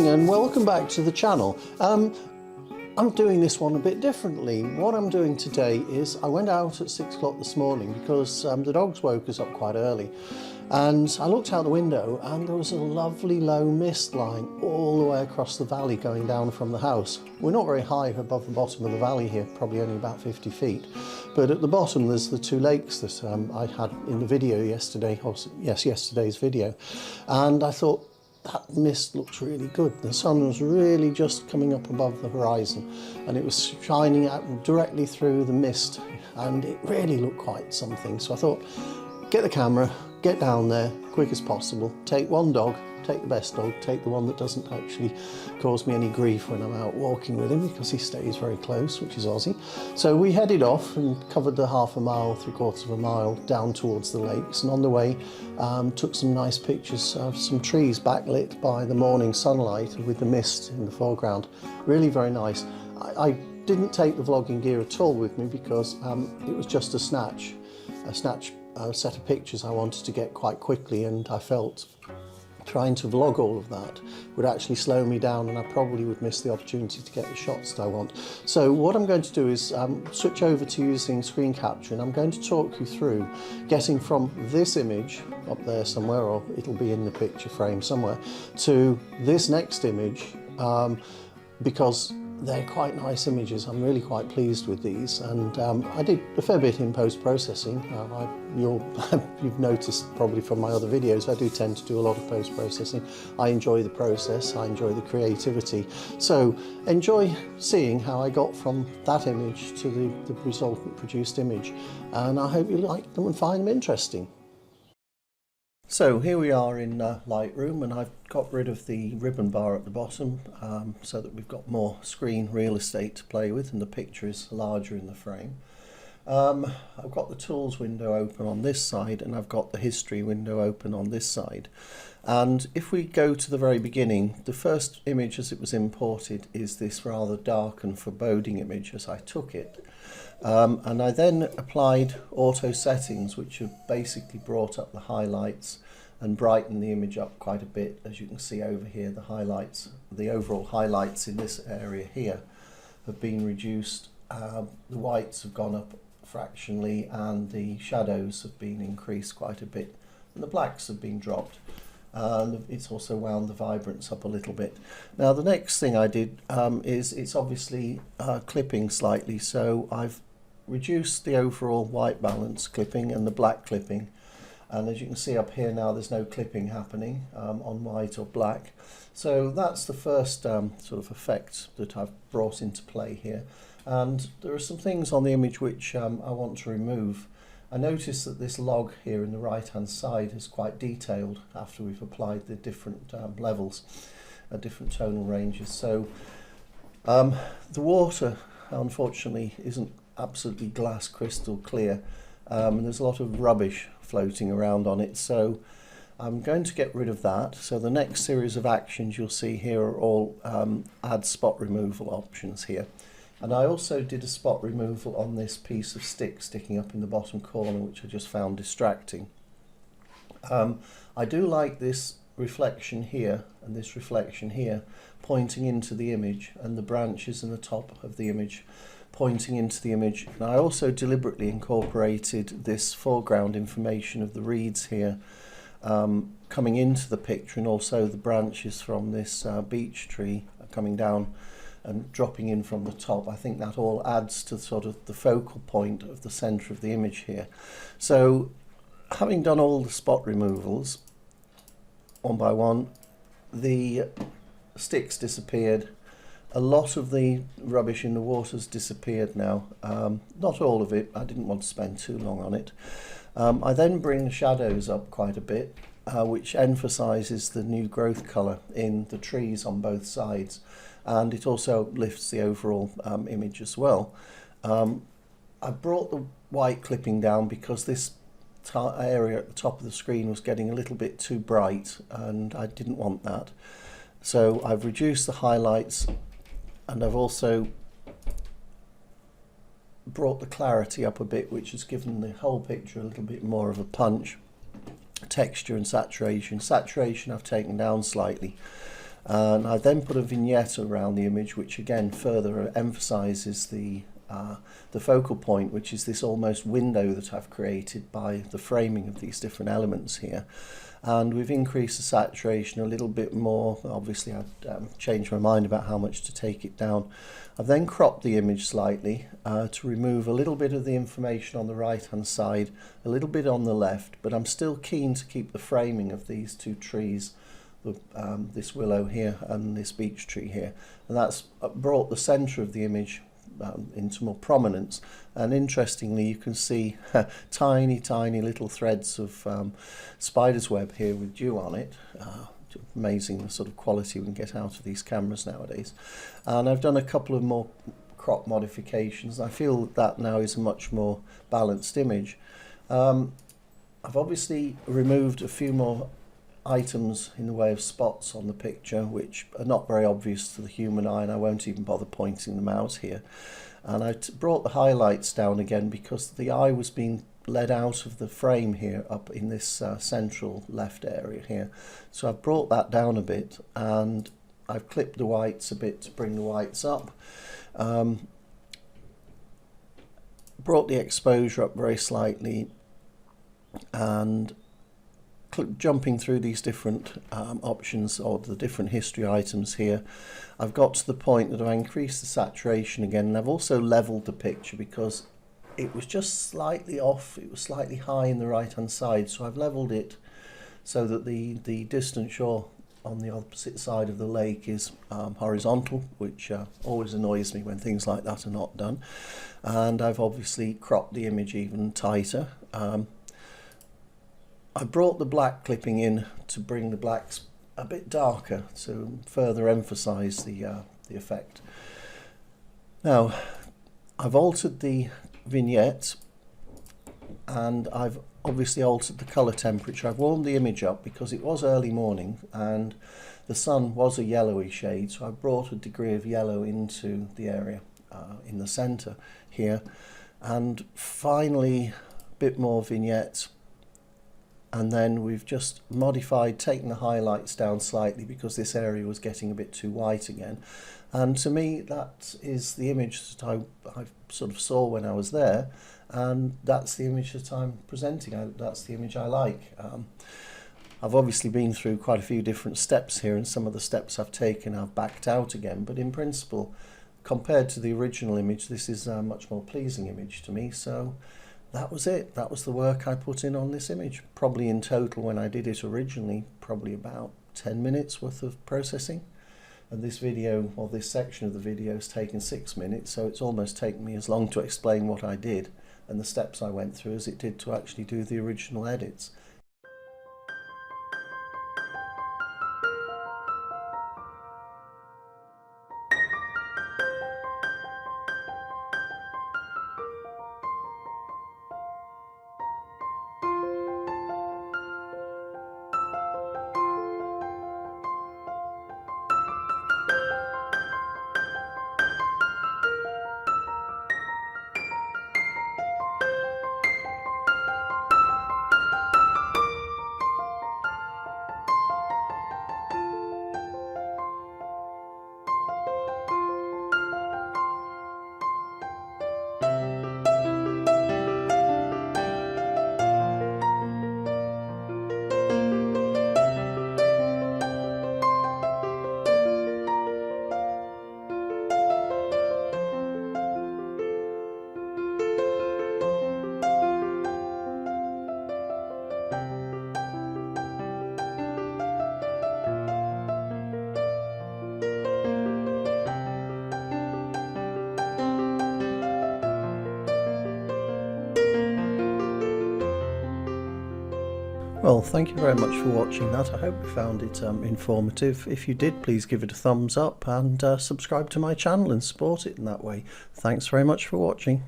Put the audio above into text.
and welcome back to the channel. I'm doing this one a bit differently. What I'm doing today is I went out at 6 o'clock this morning because the dogs woke us up quite early, and I looked out the window and there was a lovely low mist line all the way across the valley going down from the house. We're not very high above the bottom of the valley here, probably only about 50 feet, but at the bottom there's the two lakes that I had in the video yesterday, yesterday's video, and I thought, that mist looks really good. The sun was really just coming up above the horizon and it was shining out directly through the mist, and it really looked quite something. So I thought, get the camera, get down there quick as possible, take one dog, take the best dog, take the one that doesn't actually cause me any grief when I'm out walking with him, because he stays very close, which is Aussie. So we headed off and covered the half a mile, 3/4 of a mile down towards the lakes, and on the way took some nice pictures of some trees backlit by the morning sunlight with the mist in the foreground. Really very nice. I didn't take the vlogging gear at all with me because it was just a snatch set of pictures I wanted to get quite quickly, and I felt trying to vlog all of that would actually slow me down and I probably would miss the opportunity to get the shots that I want. So what I'm going to do is switch over to using screen capture, and I'm going to talk you through getting from this image up there somewhere, or it'll be in the picture frame somewhere, to this next image, because they're quite nice images. I'm really quite pleased with these, and I did a fair bit in post-processing. You've noticed probably from my other videos, I do tend to do a lot of post-processing. I enjoy the process, I enjoy the creativity. So enjoy seeing how I got from that image to the resultant produced image, and I hope you like them and find them interesting. So here we are in Lightroom, and I've got rid of the ribbon bar at the bottom so that we've got more screen real estate to play with and the picture is larger in the frame. I've got the tools window open on this side and I've got the history window open on this side. And if we go to the very beginning, the first image as it was imported is this rather dark and foreboding image as I took it. And I then applied auto settings, which have basically brought up the highlights and brightened the image up quite a bit. As you can see over here, the highlights, the overall highlights in this area here have been reduced. The whites have gone up fractionally and the shadows have been increased quite a bit, and the blacks have been dropped. And it's also wound the vibrance up a little bit. Now the next thing I did is it's obviously clipping slightly, so I've reduced the overall white balance clipping and the black clipping, and as you can see up here now there's no clipping happening on white or black. So that's the first sort of effect that I've brought into play here, and there are some things on the image which I want to remove. I notice that this log here in the right hand side is quite detailed after we've applied the different levels at different tonal ranges. So the water unfortunately isn't absolutely glass crystal clear, and there's a lot of rubbish floating around on it, so I'm going to get rid of that. So the next series of actions you'll see here are all add spot removal options here. And I also did a spot removal on this piece of stick sticking up in the bottom corner, which I just found distracting. I do like this reflection here and this reflection here pointing into the image, and the branches in the top of the image pointing into the image. And I also deliberately incorporated this foreground information of the reeds here coming into the picture, and also the branches from this beech tree coming down and dropping in from the top. I think that all adds to sort of the focal point of the centre of the image here. So having done all the spot removals one by one, the sticks disappeared. A lot of the rubbish in the water's disappeared now. Not all of it, I didn't want to spend too long on it. I then bring the shadows up quite a bit, which emphasises the new growth colour in the trees on both sides, and it also lifts the overall image as well. I brought the white clipping down because this area at the top of the screen was getting a little bit too bright and I didn't want that. So I've reduced the highlights, and I've also brought the clarity up a bit, which has given the whole picture a little bit more of a punch. Texture and saturation. Saturation I've taken down slightly. And I then put a vignette around the image, which again further emphasizes the focal point, which is this almost window that I've created by the framing of these different elements here. And we've increased the saturation a little bit more. Obviously I've changed my mind about how much to take it down. I've then cropped the image slightly to remove a little bit of the information on the right hand side, a little bit on the left, but I'm still keen to keep the framing of these two trees, this willow here and this beech tree here, and that's brought the centre of the image into more prominence. And interestingly, you can see tiny little threads of spider's web here with dew on it. Amazing the sort of quality we can get out of these cameras nowadays. And I've done a couple of more crop modifications. I feel that now is a much more balanced image. I've obviously removed a few more items in the way of spots on the picture which are not very obvious to the human eye, and I won't even bother pointing them out here. And I brought the highlights down again because the eye was being led out of the frame here up in this central left area here, so I've brought that down a bit, and I've clipped the whites a bit to bring the whites up, brought the exposure up very slightly, and jumping through these different options or the different history items here, I've got to the point that I've increased the saturation again, and I've also leveled the picture because it was just slightly off. It was slightly high in the right hand side, so I've leveled it so that the distant shore on the opposite side of the lake is horizontal, which always annoys me when things like that are not done. And I've obviously cropped the image even tighter. I brought the black clipping in to bring the blacks a bit darker to further emphasize the effect. Now I've altered the vignette, and I've obviously altered the color temperature. I've warmed the image up because it was early morning and the sun was a yellowy shade, so I brought a degree of yellow into the area in the center here. And finally a bit more vignette, and then we've just modified, taken the highlights down slightly because this area was getting a bit too white again. And to me that is the image that I sort of saw when I was there, and that's the image that I'm presenting. That's the image I like. I've obviously been through quite a few different steps here, and some of the steps I've taken I've backed out again, but in principle, compared to the original image, this is a much more pleasing image to me. So that was it. That was the work I put in on this image. Probably in total, when I did it originally, probably about 10 minutes worth of processing. And this video, or this section of the video, has taken 6 minutes, so it's almost taken me as long to explain what I did and the steps I went through as it did to actually do the original edits. Well, thank you very much for watching that. I hope you found it informative. If you did, please give it a thumbs up and subscribe to my channel and support it in that way. Thanks very much for watching.